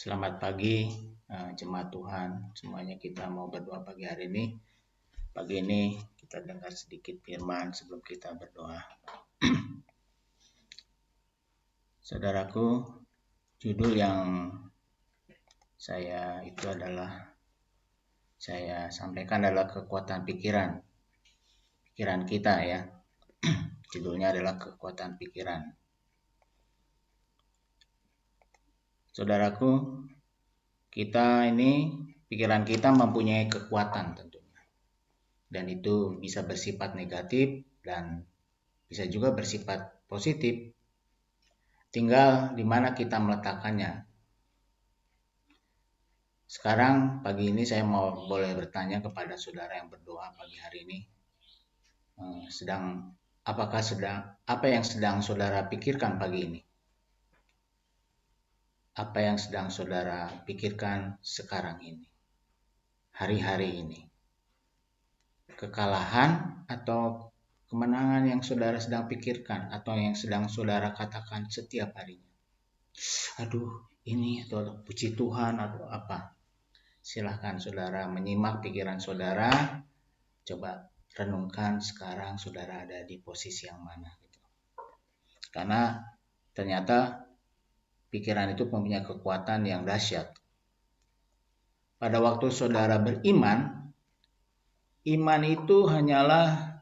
Selamat pagi, jemaat Tuhan. Semuanya kita mau berdoa pagi hari ini. Pagi ini kita dengar sedikit firman sebelum kita berdoa. Saudaraku, judul yang saya sampaikan adalah kekuatan pikiran kita ya. Judulnya adalah kekuatan pikiran. Saudaraku, pikiran kita mempunyai kekuatan tentunya. Dan itu bisa bersifat negatif dan bisa juga bersifat positif. Tinggal di mana kita meletakkannya. Sekarang pagi ini saya boleh bertanya kepada saudara yang berdoa pagi hari ini. Apa yang sedang saudara pikirkan pagi ini? Apa yang sedang saudara pikirkan sekarang ini? Hari-hari ini? Kekalahan atau kemenangan yang saudara sedang pikirkan atau yang sedang saudara katakan setiap harinya? Aduh, ini atau puji Tuhan atau apa? Silahkan saudara menyimak pikiran saudara. Coba renungkan sekarang saudara ada di posisi yang mana gitu. Karena ternyata pikiran itu mempunyai kekuatan yang dahsyat. Pada waktu saudara beriman, iman itu hanyalah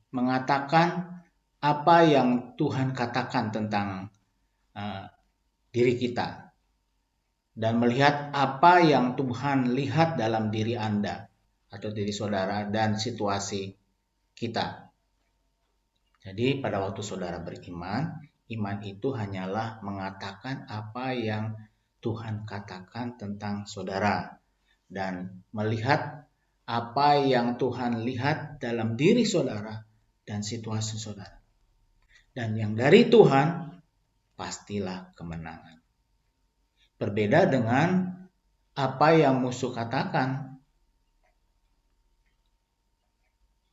mengatakan apa yang Tuhan katakan tentang diri kita dan melihat apa yang Tuhan lihat dalam diri Anda atau diri saudara dan situasi kita. Jadi pada waktu saudara beriman, iman itu hanyalah mengatakan apa yang Tuhan katakan tentang saudara dan melihat apa yang Tuhan lihat dalam diri saudara dan situasi saudara. Dan yang dari Tuhan pastilah kemenangan. Berbeda dengan apa yang musuh katakan.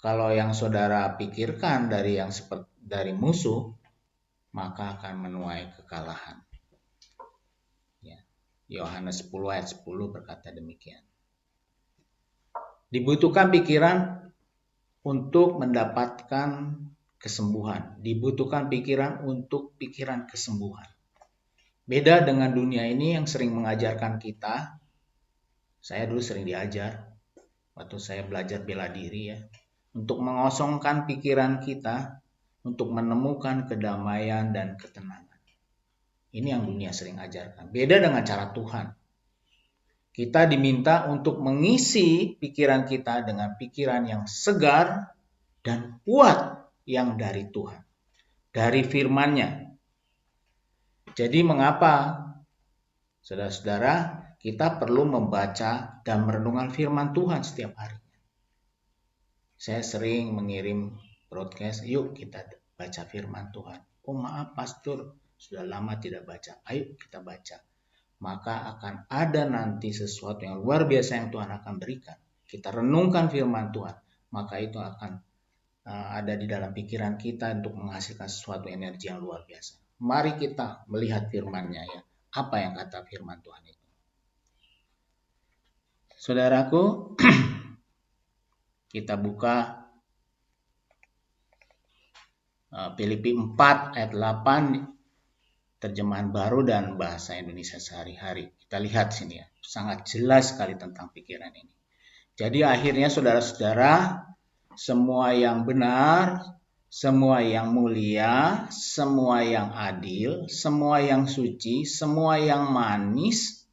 Kalau yang saudara pikirkan dari musuh, maka akan menuai kekalahan. Ya. Yohanes 10 ayat 10 berkata demikian. Dibutuhkan pikiran untuk mendapatkan kesembuhan. Dibutuhkan pikiran untuk pikiran kesembuhan. Beda dengan dunia ini yang sering mengajarkan kita. Saya dulu sering diajar waktu saya belajar bela diri ya. Untuk mengosongkan pikiran kita, untuk menemukan kedamaian dan ketenangan. Ini yang dunia sering ajarkan. Beda dengan cara Tuhan. Kita diminta untuk mengisi pikiran kita dengan pikiran yang segar dan kuat yang dari Tuhan. Dari firman-Nya. Jadi mengapa, saudara-saudara, kita perlu membaca dan merenungkan firman Tuhan setiap hari. Saya sering mengirim broadcast, yuk kita baca firman Tuhan. Oh maaf pastor, sudah lama tidak baca. Ayo kita baca. Maka akan ada nanti sesuatu yang luar biasa yang Tuhan akan berikan. Kita renungkan firman Tuhan. Maka itu akan ada di dalam pikiran kita untuk menghasilkan sesuatu energi yang luar biasa. Mari kita melihat firman-Nya ya. Apa yang kata firman Tuhan itu? Saudaraku, kita buka Filipi 4 ayat 8 terjemahan baru dan bahasa Indonesia sehari-hari. Kita lihat sini ya, sangat jelas sekali tentang pikiran ini. Jadi akhirnya saudara-saudara, semua yang benar, semua yang mulia, semua yang adil, semua yang suci, semua yang manis,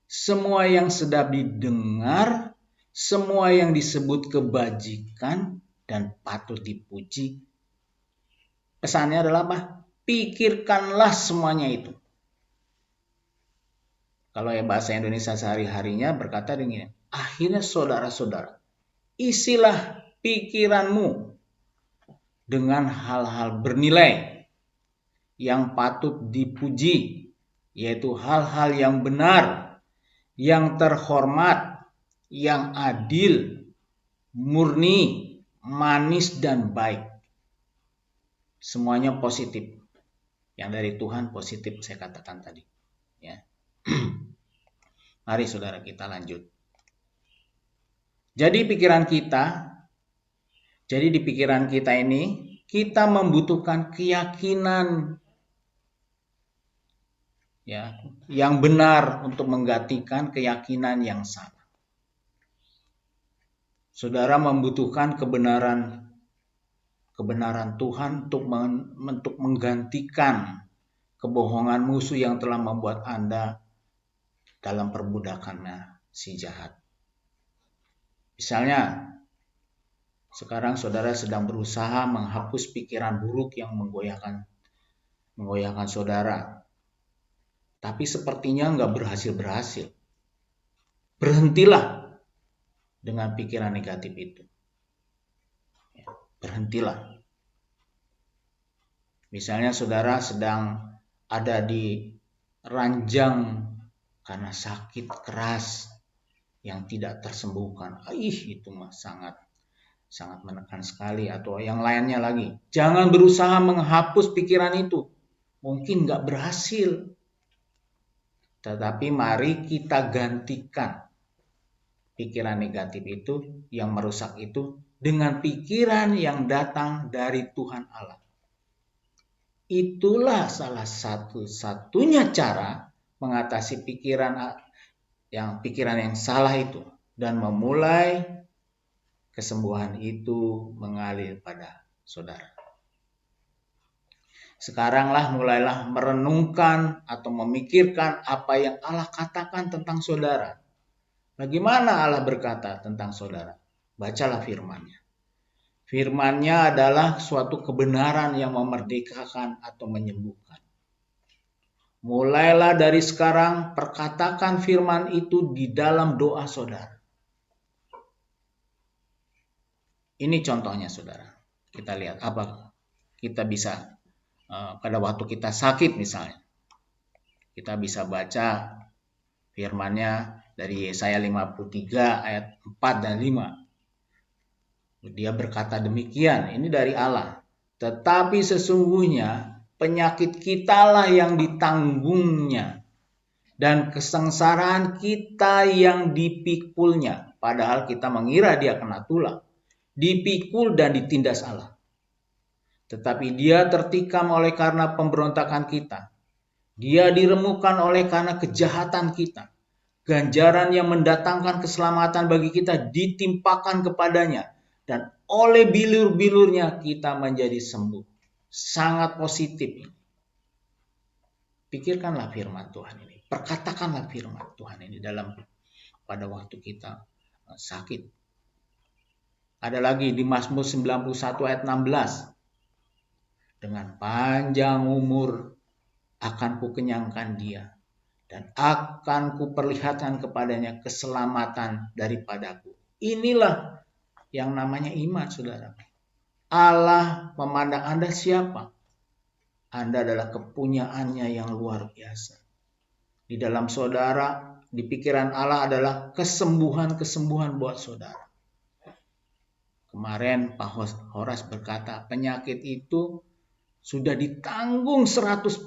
semua yang sedap didengar, semua yang disebut kebajikan dan patut dipuji. Pesannya adalah apa? Pikirkanlah semuanya itu. Kalau yang bahasa Indonesia sehari-harinya berkata dengan akhirnya saudara-saudara, isilah pikiranmu dengan hal-hal bernilai yang patut dipuji, yaitu hal-hal yang benar, yang terhormat, yang adil, murni, manis, dan baik. Semuanya positif. Yang dari Tuhan positif saya katakan tadi. Ya. Mari saudara kita lanjut. Jadi di pikiran kita ini kita membutuhkan keyakinan ya yang benar untuk menggantikan keyakinan yang salah. Saudara membutuhkan kebenaran Tuhan untuk menggantikan kebohongan musuh yang telah membuat Anda dalam perbudakannya si jahat. Misalnya, sekarang saudara sedang berusaha menghapus pikiran buruk yang menggoyahkan saudara. Tapi sepertinya nggak berhasil. Berhentilah dengan pikiran negatif itu. Berhentilah. Misalnya saudara sedang ada di ranjang karena sakit keras yang tidak tersembuhkan. Itu mah sangat menekan sekali. Atau yang lainnya lagi. Jangan berusaha menghapus pikiran itu. Mungkin nggak berhasil. Tetapi mari kita gantikan pikiran negatif itu yang merusak itu dengan pikiran yang datang dari Tuhan Allah. Itulah salah satu-satunya cara mengatasi pikiran yang salah itu dan memulai kesembuhan itu mengalir pada saudara. Sekaranglah mulailah merenungkan atau memikirkan apa yang Allah katakan tentang saudara. Bagaimana Allah berkata tentang saudara? Bacalah firman-Nya. Firman-Nya adalah suatu kebenaran yang memerdekakan atau menyembuhkan. Mulailah dari sekarang perkatakan firman itu di dalam doa saudara. Ini contohnya saudara. Kita lihat apa kita bisa pada waktu kita sakit misalnya. Kita bisa baca firman-Nya dari Yesaya 53 ayat 4 dan 5. Dia berkata demikian, ini dari Allah. Tetapi sesungguhnya penyakit kitalah yang ditanggungnya dan kesengsaraan kita yang dipikulnya. Padahal kita mengira dia kena tulah, dipikul dan ditindas Allah. Tetapi dia tertikam oleh karena pemberontakan kita. Dia diremukkan oleh karena kejahatan kita. Ganjaran yang mendatangkan keselamatan bagi kita ditimpakan kepadanya. Dan oleh bilur-bilurnya kita menjadi sembuh. Sangat positif ini. Pikirkanlah firman Tuhan ini. Perkatakanlah firman Tuhan ini pada waktu kita sakit. Ada lagi di Mazmur 91 ayat 16. Dengan panjang umur akan kukenyangkan dia. Dan akan kuperlihatkan kepadanya keselamatan daripadaku. Inilah yang namanya iman, saudara. Allah memandang Anda siapa? Anda adalah kepunyaannya yang luar biasa. Di dalam saudara, di pikiran Allah adalah kesembuhan-kesembuhan buat saudara. Kemarin Pak Horas berkata, penyakit itu sudah ditanggung 100%.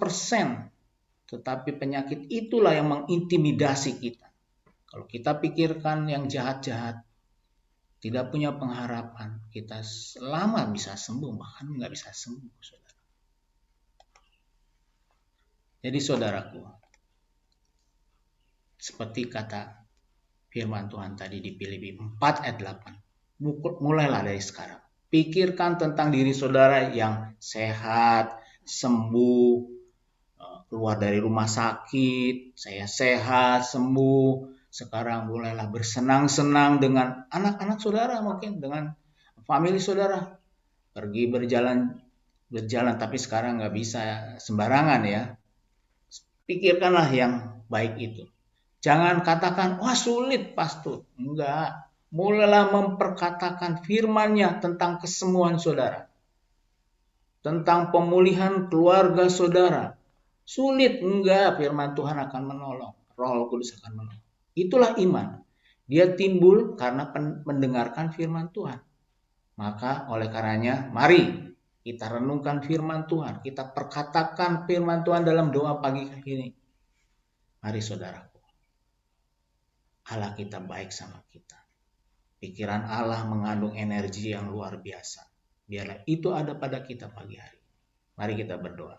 Tetapi penyakit itulah yang mengintimidasi kita. Kalau kita pikirkan yang jahat-jahat, tidak punya pengharapan, kita lama bisa sembuh, bahkan nggak bisa sembuh, saudara. Jadi saudaraku, seperti kata firman Tuhan tadi di Filipi 4 ayat 8, mulailah dari sekarang. Pikirkan tentang diri saudara yang sehat, sembuh, keluar dari rumah sakit, saya sehat, sembuh. Sekarang mulailah bersenang-senang dengan anak-anak saudara, mungkin dengan famili saudara. Pergi berjalan, tapi sekarang nggak bisa sembarangan ya. Pikirkanlah yang baik itu. Jangan katakan, wah sulit pastor. Enggak. Mulailah memperkatakan firman-Nya tentang kesembuhan saudara. Tentang pemulihan keluarga saudara. Sulit, enggak, firman Tuhan akan menolong. Roh Kudus akan menolong. Itulah iman. Dia timbul karena mendengarkan firman Tuhan. Maka oleh karenanya, mari kita renungkan firman Tuhan. Kita perkatakan firman Tuhan dalam doa pagi ini. Mari saudaraku, Allah kita baik sama kita. Pikiran Allah mengandung energi yang luar biasa. Biarlah itu ada pada kita pagi hari. Mari kita berdoa.